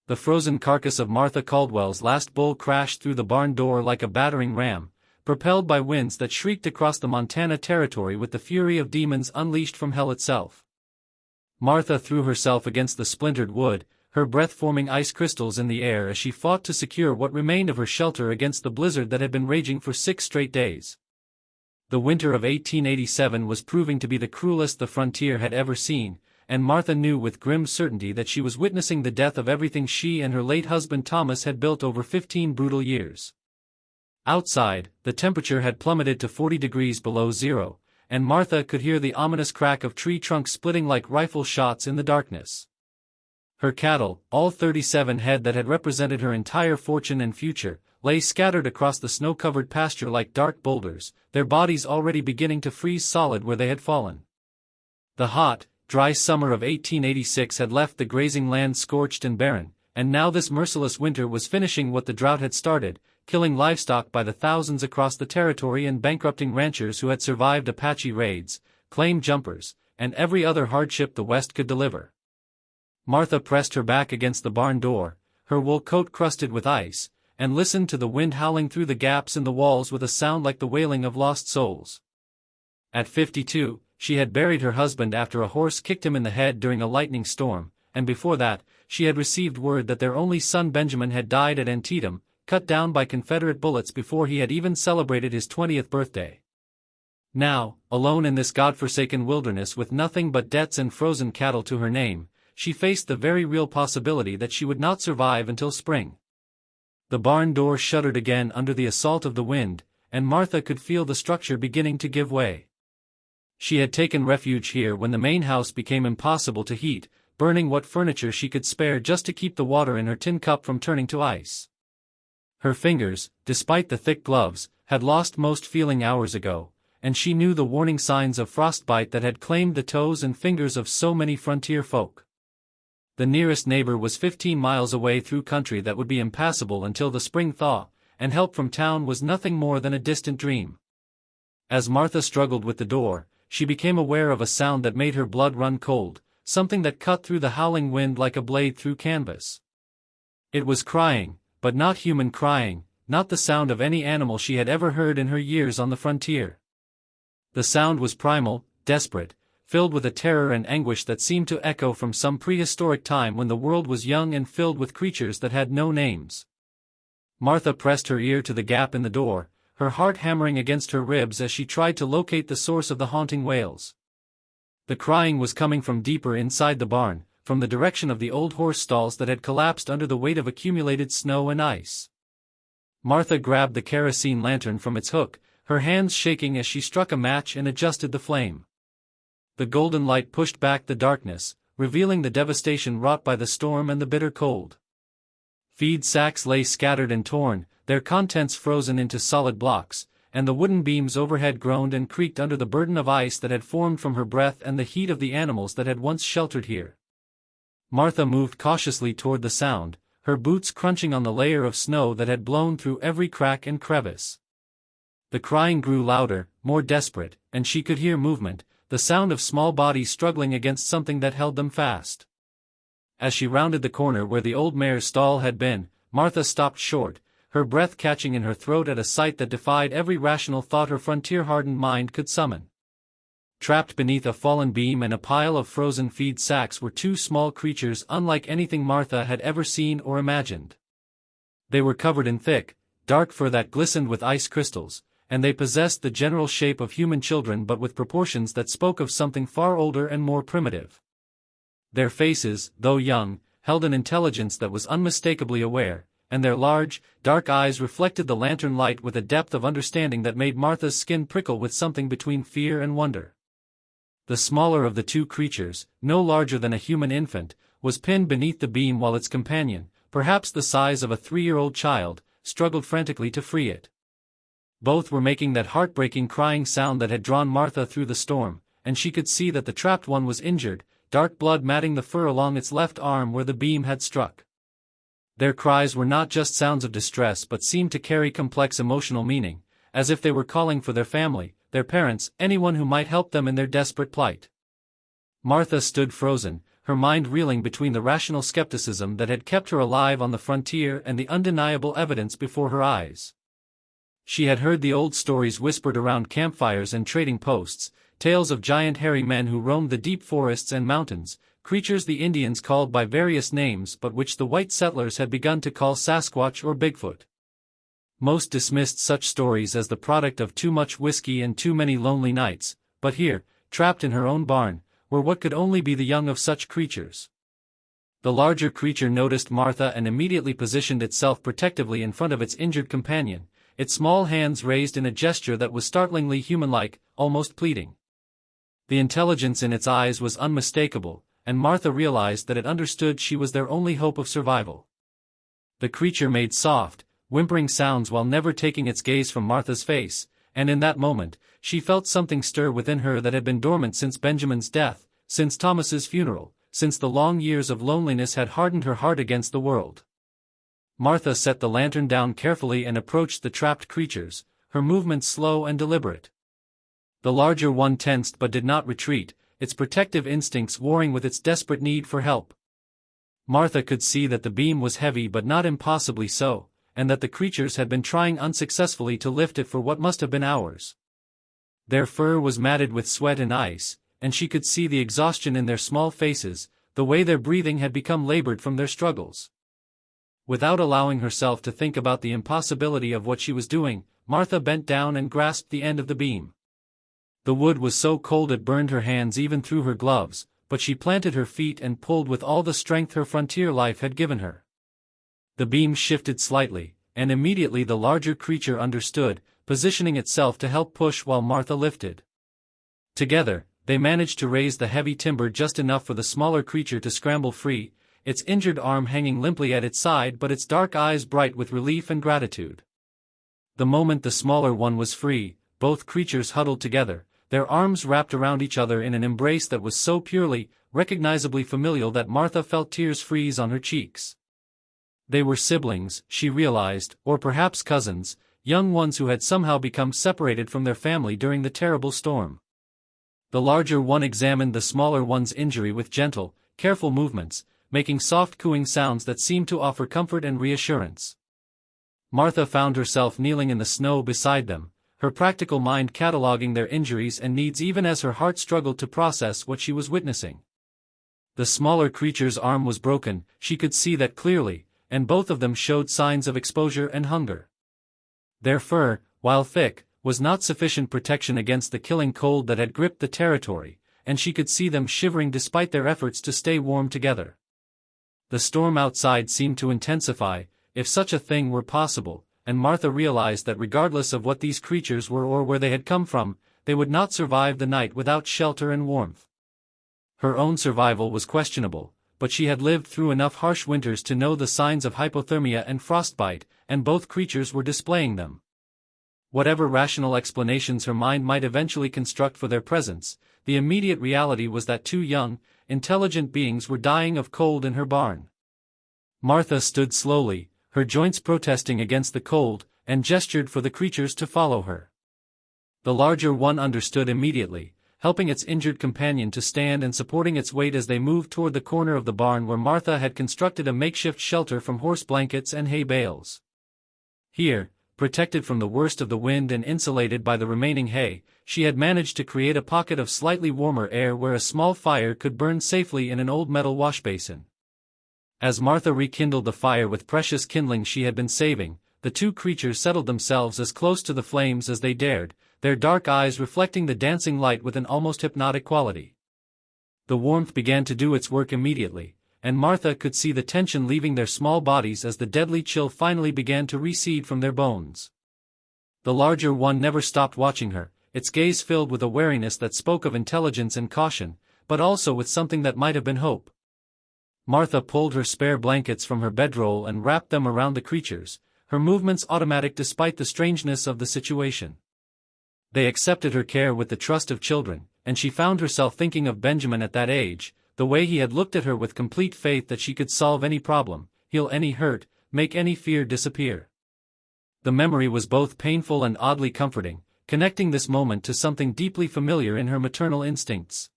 The frozen carcass of Martha Caldwell's last bull crashed through the barn door like a battering ram, propelled by winds that shrieked across the Montana Territory with the fury of demons unleashed from hell itself. Martha threw herself against the splintered wood, her breath forming ice crystals in the air as she fought to secure what remained of her shelter against the blizzard that had been raging for 6 straight days. The winter of 1887 was proving to be the cruelest the frontier had ever seen, and Martha knew with grim certainty that she was witnessing the death of everything she and her late husband Thomas had built over 15 brutal years. Outside, the temperature had plummeted to 40 degrees below zero, and Martha could hear the ominous crack of tree trunks splitting like rifle shots in the darkness. Her cattle, all 37 head that had represented her entire fortune and future, lay scattered across the snow-covered pasture like dark boulders, their bodies already beginning to freeze solid where they had fallen. The hot, dry summer of 1886 had left the grazing land scorched and barren, and now this merciless winter was finishing what the drought had started, killing livestock by the thousands across the territory and bankrupting ranchers who had survived Apache raids, claim jumpers, and every other hardship the West could deliver. Martha pressed her back against the barn door, her wool coat crusted with ice, and listened to the wind howling through the gaps in the walls with a sound like the wailing of lost souls. At 52, she had buried her husband after a horse kicked him in the head during a lightning storm, and before that, she had received word that their only son Benjamin had died at Antietam, cut down by Confederate bullets before he had even celebrated his 20th birthday. Now, alone in this godforsaken wilderness with nothing but debts and frozen cattle to her name, she faced the very real possibility that she would not survive until spring. The barn door shuddered again under the assault of the wind, and Martha could feel the structure beginning to give way. She had taken refuge here when the main house became impossible to heat, burning what furniture she could spare just to keep the water in her tin cup from turning to ice. Her fingers, despite the thick gloves, had lost most feeling hours ago, and she knew the warning signs of frostbite that had claimed the toes and fingers of so many frontier folk. The nearest neighbor was 15 miles away through country that would be impassable until the spring thaw, and help from town was nothing more than a distant dream. As Martha struggled with the door, she became aware of a sound that made her blood run cold, something that cut through the howling wind like a blade through canvas. It was crying, but not human crying, not the sound of any animal she had ever heard in her years on the frontier. The sound was primal, desperate, filled with a terror and anguish that seemed to echo from some prehistoric time when the world was young and filled with creatures that had no names. Martha pressed her ear to the gap in the door, her heart hammering against her ribs as she tried to locate the source of the haunting wails. The crying was coming from deeper inside the barn, from the direction of the old horse stalls that had collapsed under the weight of accumulated snow and ice. Martha grabbed the kerosene lantern from its hook, her hands shaking as she struck a match and adjusted the flame. The golden light pushed back the darkness, revealing the devastation wrought by the storm and the bitter cold. Feed sacks lay scattered and torn, their contents frozen into solid blocks, and the wooden beams overhead groaned and creaked under the burden of ice that had formed from her breath and the heat of the animals that had once sheltered here. Martha moved cautiously toward the sound, her boots crunching on the layer of snow that had blown through every crack and crevice. The crying grew louder, more desperate, and she could hear movement, the sound of small bodies struggling against something that held them fast. As she rounded the corner where the old mare's stall had been, Martha stopped short, her breath catching in her throat at a sight that defied every rational thought her frontier-hardened mind could summon. Trapped beneath a fallen beam and a pile of frozen feed sacks were 2 small creatures unlike anything Martha had ever seen or imagined. They were covered in thick, dark fur that glistened with ice crystals, and they possessed the general shape of human children but with proportions that spoke of something far older and more primitive. Their faces, though young, held an intelligence that was unmistakably aware, and their large, dark eyes reflected the lantern light with a depth of understanding that made Martha's skin prickle with something between fear and wonder. The smaller of the 2 creatures, no larger than a human infant, was pinned beneath the beam while its companion, perhaps the size of a 3-year-old child, struggled frantically to free it. Both were making that heartbreaking crying sound that had drawn Martha through the storm, and she could see that the trapped one was injured, dark blood matting the fur along its left arm where the beam had struck. Their cries were not just sounds of distress but seemed to carry complex emotional meaning, as if they were calling for their family, their parents, anyone who might help them in their desperate plight. Martha stood frozen, her mind reeling between the rational skepticism that had kept her alive on the frontier and the undeniable evidence before her eyes. She had heard the old stories whispered around campfires and trading posts, tales of giant hairy men who roamed the deep forests and mountains, creatures the Indians called by various names but which the white settlers had begun to call Sasquatch or Bigfoot. Most dismissed such stories as the product of too much whiskey and too many lonely nights, but here, trapped in her own barn, were what could only be the young of such creatures. The larger creature noticed Martha and immediately positioned itself protectively in front of its injured companion, its small hands raised in a gesture that was startlingly human-like, almost pleading. The intelligence in its eyes was unmistakable, and Martha realized that it understood she was their only hope of survival. The creature made soft, whimpering sounds while never taking its gaze from Martha's face, and in that moment, she felt something stir within her that had been dormant since Benjamin's death, since Thomas's funeral, since the long years of loneliness had hardened her heart against the world. Martha set the lantern down carefully and approached the trapped creatures, her movements slow and deliberate. The larger one tensed but did not retreat, its protective instincts warring with its desperate need for help. Martha could see that the beam was heavy but not impossibly so, and that the creatures had been trying unsuccessfully to lift it for what must have been hours. Their fur was matted with sweat and ice, and she could see the exhaustion in their small faces, the way their breathing had become labored from their struggles. Without allowing herself to think about the impossibility of what she was doing, Martha bent down and grasped the end of the beam. The wood was so cold it burned her hands even through her gloves, but she planted her feet and pulled with all the strength her frontier life had given her. The beam shifted slightly, and immediately the larger creature understood, positioning itself to help push while Martha lifted. Together, they managed to raise the heavy timber just enough for the smaller creature to scramble free, its injured arm hanging limply at its side but its dark eyes bright with relief and gratitude. The moment the smaller one was free, both creatures huddled together, their arms wrapped around each other in an embrace that was so purely, recognizably familial that Martha felt tears freeze on her cheeks. They were siblings, she realized, or perhaps cousins, young ones who had somehow become separated from their family during the terrible storm. The larger one examined the smaller one's injury with gentle, careful movements, making soft cooing sounds that seemed to offer comfort and reassurance. Martha found herself kneeling in the snow beside them, her practical mind cataloging their injuries and needs even as her heart struggled to process what she was witnessing. The smaller creature's arm was broken, she could see that clearly, and both of them showed signs of exposure and hunger. Their fur, while thick, was not sufficient protection against the killing cold that had gripped the territory, and she could see them shivering despite their efforts to stay warm together. The storm outside seemed to intensify, if such a thing were possible, and Martha realized that regardless of what these creatures were or where they had come from, they would not survive the night without shelter and warmth. Her own survival was questionable, but she had lived through enough harsh winters to know the signs of hypothermia and frostbite, and both creatures were displaying them. Whatever rational explanations her mind might eventually construct for their presence, the immediate reality was that two young, intelligent beings were dying of cold in her barn. Martha stood slowly, her joints protesting against the cold, and gestured for the creatures to follow her. The larger one understood immediately, helping its injured companion to stand and supporting its weight as they moved toward the corner of the barn where Martha had constructed a makeshift shelter from horse blankets and hay bales. Here, protected from the worst of the wind and insulated by the remaining hay, she had managed to create a pocket of slightly warmer air where a small fire could burn safely in an old metal washbasin. As Martha rekindled the fire with precious kindling she had been saving, the two creatures settled themselves as close to the flames as they dared, their dark eyes reflecting the dancing light with an almost hypnotic quality. The warmth began to do its work immediately, and Martha could see the tension leaving their small bodies as the deadly chill finally began to recede from their bones. The larger one never stopped watching her, its gaze filled with a wariness that spoke of intelligence and caution, but also with something that might have been hope. Martha pulled her spare blankets from her bedroll and wrapped them around the creatures, her movements automatic despite the strangeness of the situation. They accepted her care with the trust of children, and she found herself thinking of Benjamin at that age, the way he had looked at her with complete faith that she could solve any problem, heal any hurt, make any fear disappear. The memory was both painful and oddly comforting, connecting this moment to something deeply familiar in her maternal instincts.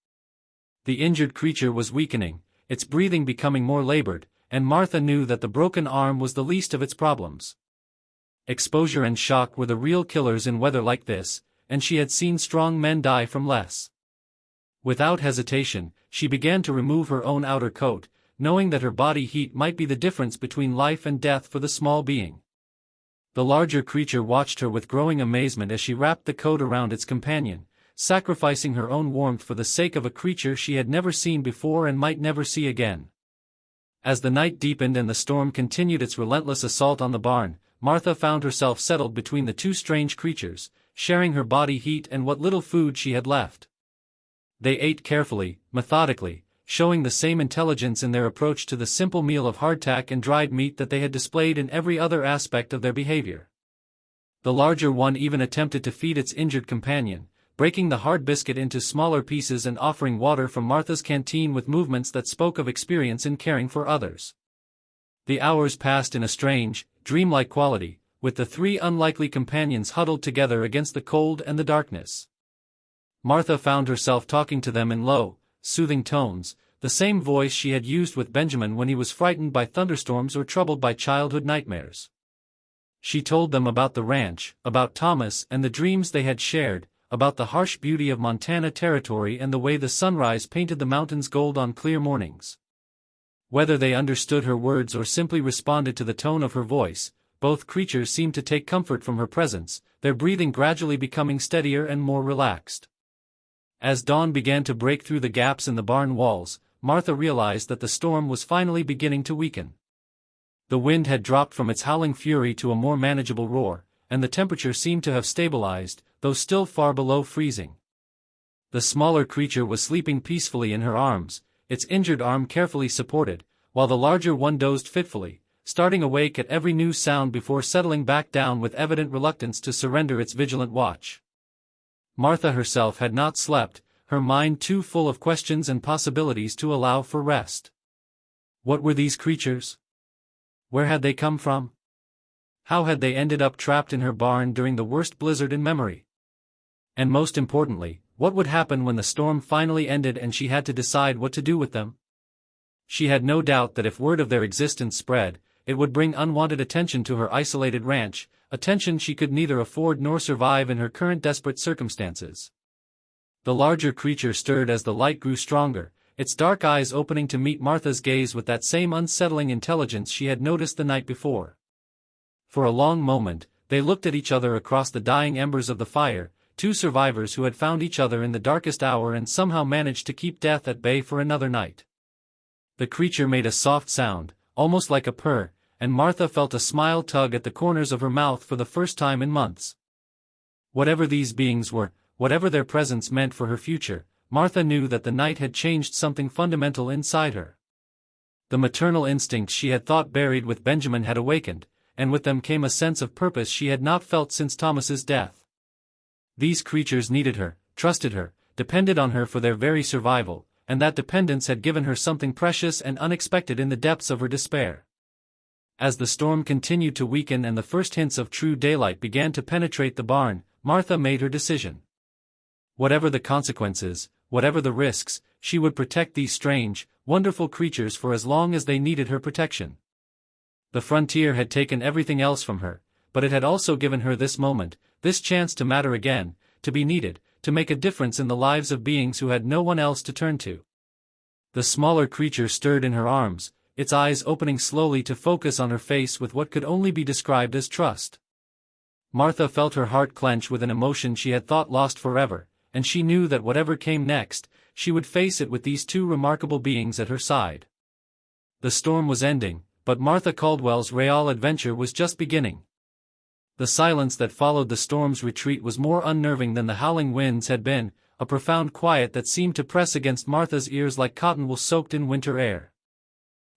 The injured creature was weakening, its breathing becoming more labored, and Martha knew that the broken arm was the least of its problems. Exposure and shock were the real killers in weather like this, and she had seen strong men die from less. Without hesitation, she began to remove her own outer coat, knowing that her body heat might be the difference between life and death for the small being. The larger creature watched her with growing amazement as she wrapped the coat around its companion, sacrificing her own warmth for the sake of a creature she had never seen before and might never see again. As the night deepened and the storm continued its relentless assault on the barn, Martha found herself settled between the two strange creatures, sharing her body heat and what little food she had left. They ate carefully, methodically, showing the same intelligence in their approach to the simple meal of hardtack and dried meat that they had displayed in every other aspect of their behavior. The larger one even attempted to feed its injured companion, breaking the hard biscuit into smaller pieces and offering water from Martha's canteen with movements that spoke of experience in caring for others. The hours passed in a strange, dreamlike quality, with the three unlikely companions huddled together against the cold and the darkness. Martha found herself talking to them in low, soothing tones, the same voice she had used with Benjamin when he was frightened by thunderstorms or troubled by childhood nightmares. She told them about the ranch, about Thomas and the dreams they had shared, about the harsh beauty of Montana Territory and the way the sunrise painted the mountains gold on clear mornings. Whether they understood her words or simply responded to the tone of her voice, both creatures seemed to take comfort from her presence, their breathing gradually becoming steadier and more relaxed. As dawn began to break through the gaps in the barn walls, Martha realized that the storm was finally beginning to weaken. The wind had dropped from its howling fury to a more manageable roar, and the temperature seemed to have stabilized, though still far below freezing. The smaller creature was sleeping peacefully in her arms, its injured arm carefully supported, while the larger one dozed fitfully, starting awake at every new sound before settling back down with evident reluctance to surrender its vigilant watch. Martha herself had not slept, her mind too full of questions and possibilities to allow for rest. What were these creatures? Where had they come from? How had they ended up trapped in her barn during the worst blizzard in memory? And most importantly, what would happen when the storm finally ended and she had to decide what to do with them? She had no doubt that if word of their existence spread, it would bring unwanted attention to her isolated ranch, attention she could neither afford nor survive in her current desperate circumstances. The larger creature stirred as the light grew stronger, its dark eyes opening to meet Martha's gaze with that same unsettling intelligence she had noticed the night before. For a long moment, they looked at each other across the dying embers of the fire, two survivors who had found each other in the darkest hour and somehow managed to keep death at bay for another night. The creature made a soft sound, almost like a purr, and Martha felt a smile tug at the corners of her mouth for the first time in months. Whatever these beings were, whatever their presence meant for her future, Martha knew that the night had changed something fundamental inside her. The maternal instincts she had thought buried with Benjamin had awakened, and with them came a sense of purpose she had not felt since Thomas's death. These creatures needed her, trusted her, depended on her for their very survival, and that dependence had given her something precious and unexpected in the depths of her despair. As the storm continued to weaken and the first hints of true daylight began to penetrate the barn, Martha made her decision. Whatever the consequences, whatever the risks, she would protect these strange, wonderful creatures for as long as they needed her protection. The frontier had taken everything else from her, but it had also given her this moment, this chance to matter again, to be needed, to make a difference in the lives of beings who had no one else to turn to. The smaller creature stirred in her arms, its eyes opening slowly to focus on her face with what could only be described as trust. Martha felt her heart clench with an emotion she had thought lost forever, and she knew that whatever came next, she would face it with these two remarkable beings at her side. The storm was ending, but Martha Caldwell's real adventure was just beginning. The silence that followed the storm's retreat was more unnerving than the howling winds had been, a profound quiet that seemed to press against Martha's ears like cotton wool soaked in winter air.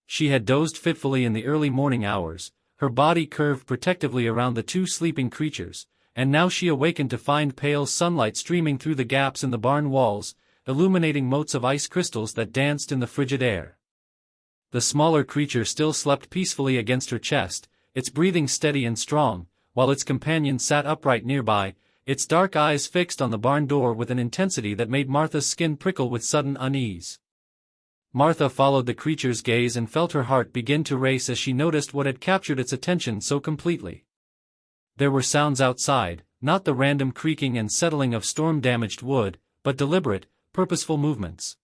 She had dozed fitfully in the early morning hours, her body curved protectively around the two sleeping creatures, and now she awakened to find pale sunlight streaming through the gaps in the barn walls, illuminating motes of ice crystals that danced in the frigid air. The smaller creature still slept peacefully against her chest, its breathing steady and strong, while its companion sat upright nearby, its dark eyes fixed on the barn door with an intensity that made Martha's skin prickle with sudden unease. Martha followed the creature's gaze and felt her heart begin to race as she noticed what had captured its attention so completely. There were sounds outside, not the random creaking and settling of storm-damaged wood, but deliberate, purposeful movements.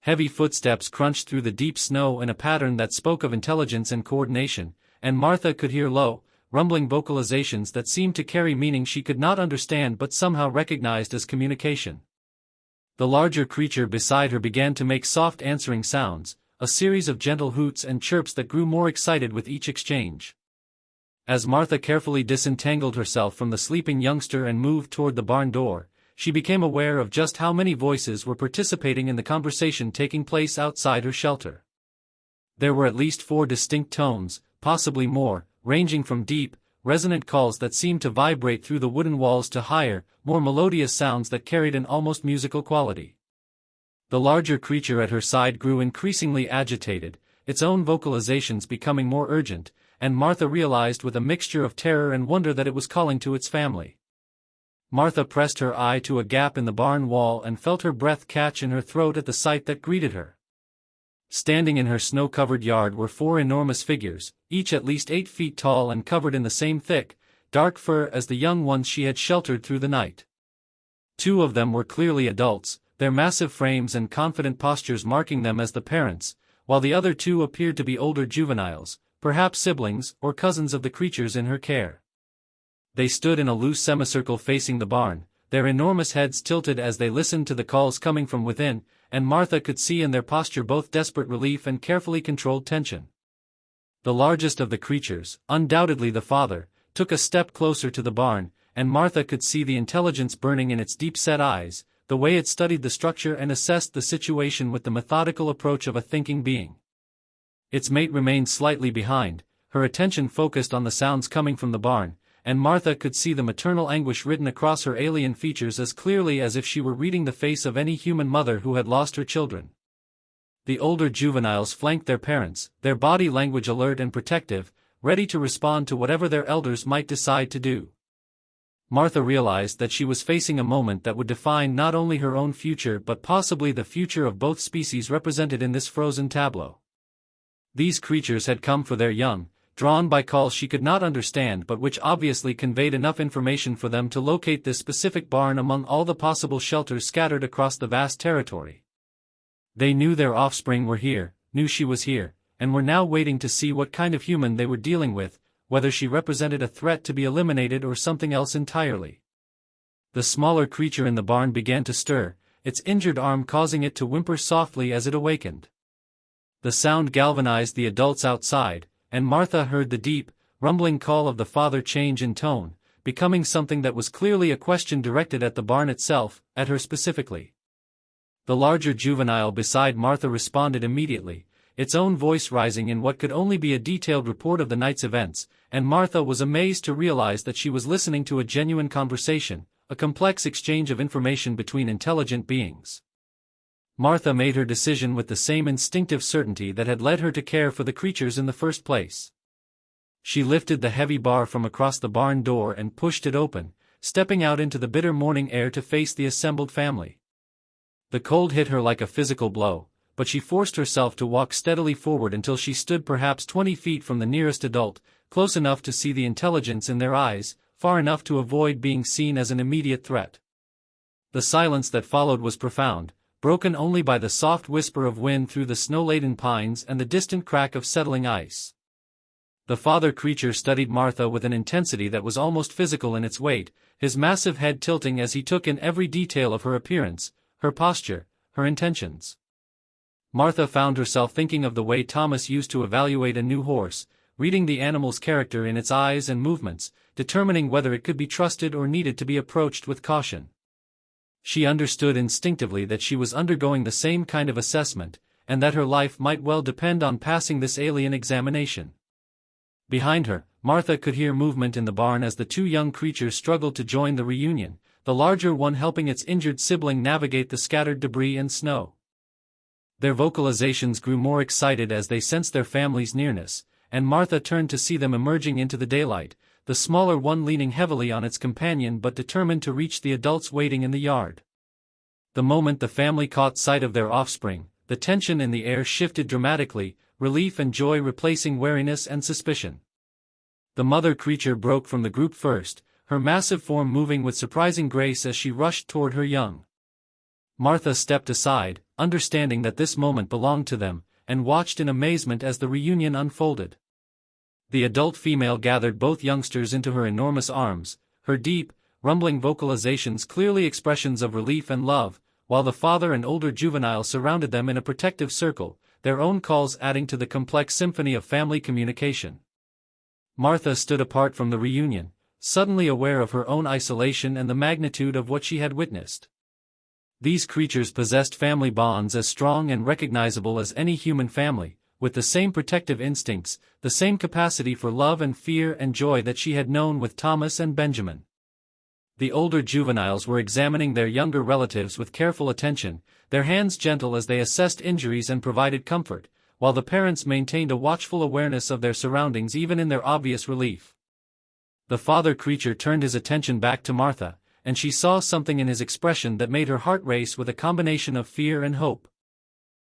Heavy footsteps crunched through the deep snow in a pattern that spoke of intelligence and coordination, and Martha could hear low, rumbling vocalizations that seemed to carry meaning she could not understand but somehow recognized as communication. The larger creature beside her began to make soft answering sounds, a series of gentle hoots and chirps that grew more excited with each exchange. As Martha carefully disentangled herself from the sleeping youngster and moved toward the barn door, she became aware of just how many voices were participating in the conversation taking place outside her shelter. There were at least 4 distinct tones, possibly more, ranging from deep, resonant calls that seemed to vibrate through the wooden walls to higher, more melodious sounds that carried an almost musical quality. The larger creature at her side grew increasingly agitated, its own vocalizations becoming more urgent, and Martha realized with a mixture of terror and wonder that it was calling to its family. Martha pressed her eye to a gap in the barn wall and felt her breath catch in her throat at the sight that greeted her. Standing in her snow-covered yard were 4 enormous figures, each at least 8 feet tall and covered in the same thick, dark fur as the young ones she had sheltered through the night. 2 of them were clearly adults, their massive frames and confident postures marking them as the parents, while the other 2 appeared to be older juveniles, perhaps siblings or cousins of the creatures in her care. They stood in a loose semicircle facing the barn, their enormous heads tilted as they listened to the calls coming from within, and Martha could see in their posture both desperate relief and carefully controlled tension. The largest of the creatures, undoubtedly the father, took a step closer to the barn, and Martha could see the intelligence burning in its deep-set eyes, the way it studied the structure and assessed the situation with the methodical approach of a thinking being. Its mate remained slightly behind, her attention focused on the sounds coming from the barn, and Martha could see the maternal anguish written across her alien features as clearly as if she were reading the face of any human mother who had lost her children. The older juveniles flanked their parents, their body language alert and protective, ready to respond to whatever their elders might decide to do. Martha realized that she was facing a moment that would define not only her own future but possibly the future of both species represented in this frozen tableau. These creatures had come for their young, drawn by calls she could not understand but which obviously conveyed enough information for them to locate this specific barn among all the possible shelters scattered across the vast territory. They knew their offspring were here, knew she was here, and were now waiting to see what kind of human they were dealing with, whether she represented a threat to be eliminated or something else entirely. The smaller creature in the barn began to stir, its injured arm causing it to whimper softly as it awakened. The sound galvanized the adults outside, and Martha heard the deep, rumbling call of the father change in tone, becoming something that was clearly a question directed at the barn itself, at her specifically. The larger juvenile beside Martha responded immediately, its own voice rising in what could only be a detailed report of the night's events, and Martha was amazed to realize that she was listening to a genuine conversation, a complex exchange of information between intelligent beings. Martha made her decision with the same instinctive certainty that had led her to care for the creatures in the first place. She lifted the heavy bar from across the barn door and pushed it open, stepping out into the bitter morning air to face the assembled family. The cold hit her like a physical blow, but she forced herself to walk steadily forward until she stood perhaps 20 feet from the nearest adult, close enough to see the intelligence in their eyes, far enough to avoid being seen as an immediate threat. The silence that followed was profound, broken only by the soft whisper of wind through the snow-laden pines and the distant crack of settling ice. The father creature studied Martha with an intensity that was almost physical in its weight, his massive head tilting as he took in every detail of her appearance, her posture, her intentions. Martha found herself thinking of the way Thomas used to evaluate a new horse, reading the animal's character in its eyes and movements, determining whether it could be trusted or needed to be approached with caution. She understood instinctively that she was undergoing the same kind of assessment, and that her life might well depend on passing this alien examination. Behind her, Martha could hear movement in the barn as the 2 young creatures struggled to join the reunion, the larger one helping its injured sibling navigate the scattered debris and snow. Their vocalizations grew more excited as they sensed their family's nearness, and Martha turned to see them emerging into the daylight, the smaller one leaning heavily on its companion but determined to reach the adults waiting in the yard. The moment the family caught sight of their offspring, the tension in the air shifted dramatically, relief and joy replacing wariness and suspicion. The mother creature broke from the group first, her massive form moving with surprising grace as she rushed toward her young. Martha stepped aside, understanding that this moment belonged to them, and watched in amazement as the reunion unfolded. The adult female gathered both youngsters into her enormous arms, her deep, rumbling vocalizations clearly expressions of relief and love, while the father and older juvenile surrounded them in a protective circle, their own calls adding to the complex symphony of family communication. Martha stood apart from the reunion, suddenly aware of her own isolation and the magnitude of what she had witnessed. These creatures possessed family bonds as strong and recognizable as any human family, with the same protective instincts, the same capacity for love and fear and joy that she had known with Thomas and Benjamin. The older juveniles were examining their younger relatives with careful attention, their hands gentle as they assessed injuries and provided comfort, while the parents maintained a watchful awareness of their surroundings even in their obvious relief. The father creature turned his attention back to Martha, and she saw something in his expression that made her heart race with a combination of fear and hope.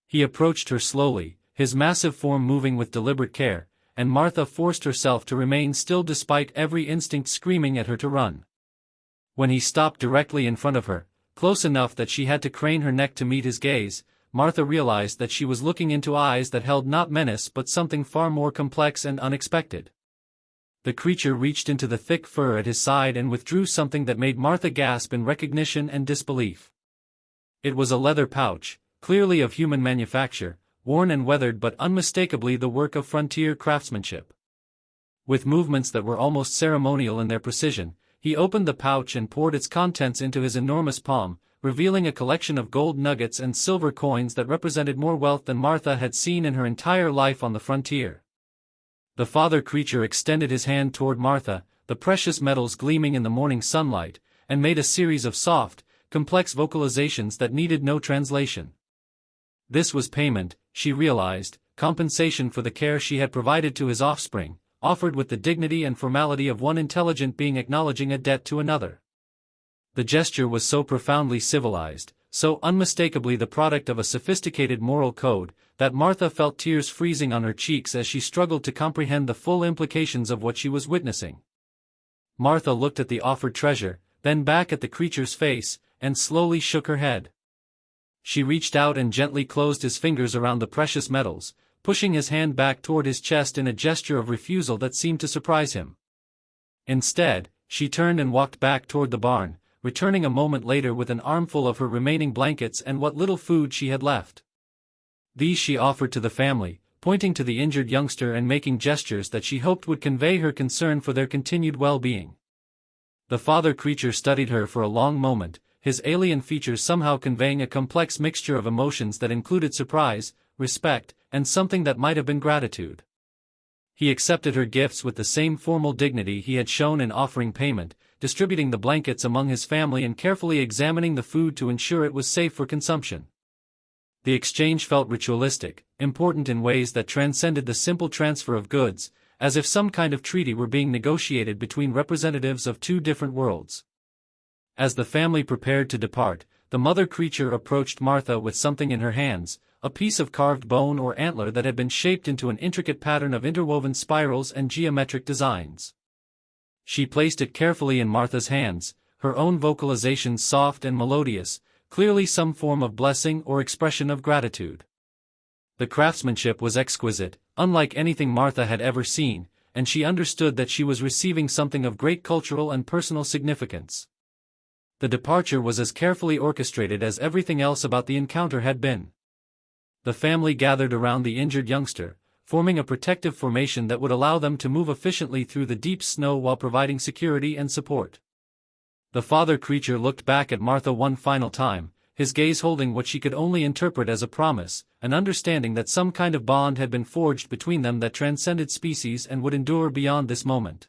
He approached her slowly, his massive form moving with deliberate care, and Martha forced herself to remain still despite every instinct screaming at her to run. When he stopped directly in front of her, close enough that she had to crane her neck to meet his gaze, Martha realized that she was looking into eyes that held not menace but something far more complex and unexpected. The creature reached into the thick fur at his side and withdrew something that made Martha gasp in recognition and disbelief. It was a leather pouch, clearly of human manufacture, worn and weathered but unmistakably the work of frontier craftsmanship. With movements that were almost ceremonial in their precision, he opened the pouch and poured its contents into his enormous palm, revealing a collection of gold nuggets and silver coins that represented more wealth than Martha had seen in her entire life on the frontier. The father creature extended his hand toward Martha, the precious metals gleaming in the morning sunlight, and made a series of soft, complex vocalizations that needed no translation. This was payment, she realized, compensation for the care she had provided to his offspring, offered with the dignity and formality of one intelligent being acknowledging a debt to another. The gesture was so profoundly civilized, so unmistakably the product of a sophisticated moral code, that Martha felt tears freezing on her cheeks as she struggled to comprehend the full implications of what she was witnessing. Martha looked at the offered treasure, then back at the creature's face, and slowly shook her head. She reached out and gently closed his fingers around the precious metals, pushing his hand back toward his chest in a gesture of refusal that seemed to surprise him. Instead, she turned and walked back toward the barn, returning a moment later with an armful of her remaining blankets and what little food she had left. These she offered to the family, pointing to the injured youngster and making gestures that she hoped would convey her concern for their continued well-being. The father creature studied her for a long moment, his alien features somehow conveying a complex mixture of emotions that included surprise, respect, and something that might have been gratitude. He accepted her gifts with the same formal dignity he had shown in offering payment, distributing the blankets among his family and carefully examining the food to ensure it was safe for consumption. The exchange felt ritualistic, important in ways that transcended the simple transfer of goods, as if some kind of treaty were being negotiated between representatives of two different worlds. As the family prepared to depart, the mother creature approached Martha with something in her hands, a piece of carved bone or antler that had been shaped into an intricate pattern of interwoven spirals and geometric designs. She placed it carefully in Martha's hands, her own vocalizations soft and melodious, clearly some form of blessing or expression of gratitude. The craftsmanship was exquisite, unlike anything Martha had ever seen, and she understood that she was receiving something of great cultural and personal significance. The departure was as carefully orchestrated as everything else about the encounter had been. The family gathered around the injured youngster, forming a protective formation that would allow them to move efficiently through the deep snow while providing security and support. The father creature looked back at Martha one final time, his gaze holding what she could only interpret as a promise, an understanding that some kind of bond had been forged between them that transcended species and would endure beyond this moment.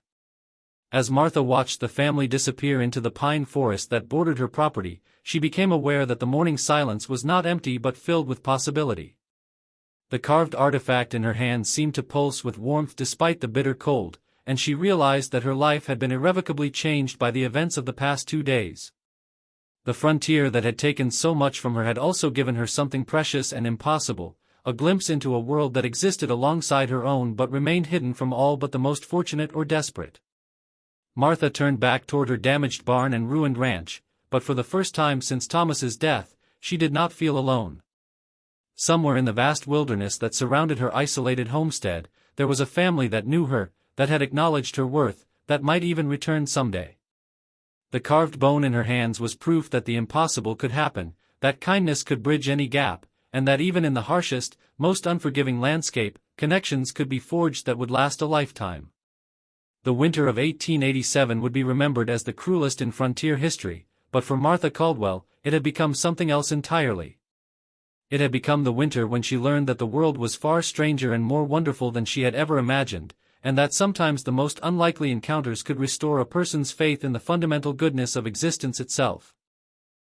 As Martha watched the family disappear into the pine forest that bordered her property, she became aware that the morning silence was not empty but filled with possibility. The carved artifact in her hand seemed to pulse with warmth despite the bitter cold, and she realized that her life had been irrevocably changed by the events of the past 2 days. The frontier that had taken so much from her had also given her something precious and impossible, a glimpse into a world that existed alongside her own but remained hidden from all but the most fortunate or desperate. Martha turned back toward her damaged barn and ruined ranch, but for the first time since Thomas's death, she did not feel alone. Somewhere in the vast wilderness that surrounded her isolated homestead, there was a family that knew her, that had acknowledged her worth, that might even return someday. The carved bone in her hands was proof that the impossible could happen, that kindness could bridge any gap, and that even in the harshest, most unforgiving landscape, connections could be forged that would last a lifetime. The winter of 1887 would be remembered as the cruelest in frontier history, but for Martha Caldwell, it had become something else entirely. It had become the winter when she learned that the world was far stranger and more wonderful than she had ever imagined, and that sometimes the most unlikely encounters could restore a person's faith in the fundamental goodness of existence itself.